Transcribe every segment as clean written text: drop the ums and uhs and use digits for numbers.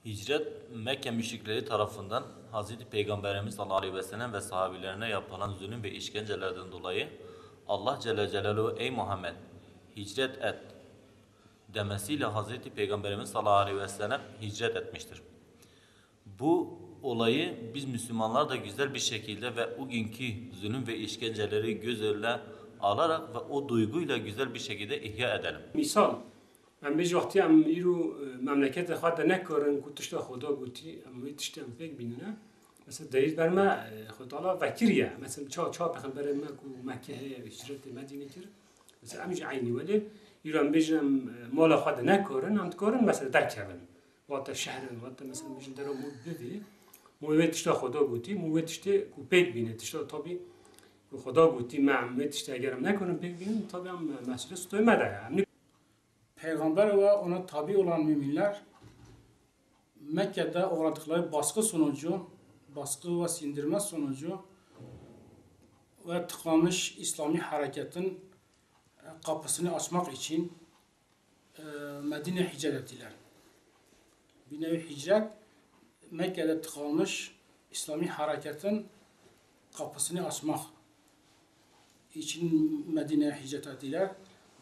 Hicret, Mekke müşrikleri tarafından Hz. Peygamberimiz sallallahu aleyhi ve sellem ve sahabilerine yapılan zulüm ve işkencelerden dolayı Allah Celle Celaluhu ey Muhammed hicret et demesiyle Hz. Peygamberimiz sallallahu aleyhi ve sellem hicret etmiştir. Bu olayı biz Müslümanlar da güzel bir şekilde ve o günkü zulüm ve işkenceleri göz önüne alarak ve o duyguyla güzel bir şekilde ihya edelim. Misal, em bir vakti em iru memleket xatta nekarin ku tişta Xuda guti em wê tiştê em pêk bînine. Mesela derît ber me Xwedala vekiriye. Mesela ça peygamberê me ku Mekke heye hicretê Medînê kir. Mesela em jî aynî welê îro em bêjin em mala xwe de nekarin, em dikarin mesela derkevin. Vata şehrin, vata mesela bêjin dera mû bivê. Mû wê tişta Xuda gotî, mû wê tiştê ku pêk bîne. Tişta tabî ku Xuda gotî me em wê tiştê eger em nekarin pêk bînin, tabî em mesûliyet stûyê me de ye. Peygamber ve ona tabi olan müminler Mekke'de uğradıkları baskı ve sindirme sonucu ve tıkanmış İslami hareketin kapısını açmak için Medine'ye hicret ettiler. Bir nevi hicret, Mekke'de tıkanmış İslami hareketin kapısını açmak için Medine'ye hicret ettiler.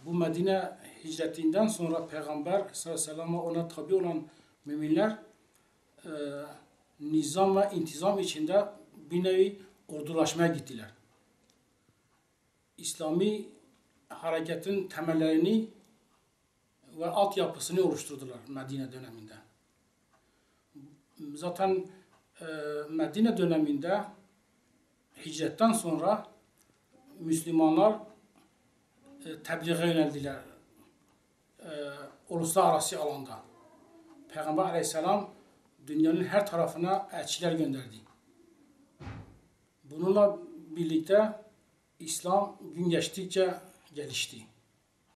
Bu Medine hicretinden sonra Peygamber sallallahu aleyhi ve sellem'e ona tabi olan müminler nizam ve intizam içinde bir nevi ordulaşmaya gittiler. İslami hareketin temellerini ve altyapısını oluşturdular Medine döneminde. Zaten Medine döneminde hicretten sonra Müslümanlar tebliğe yöneldiler uluslararası alanda. Peygamber aleyhisselam dünyanın her tarafına elçiler gönderdi. Bununla birlikte İslam gün geçtikçe gelişti.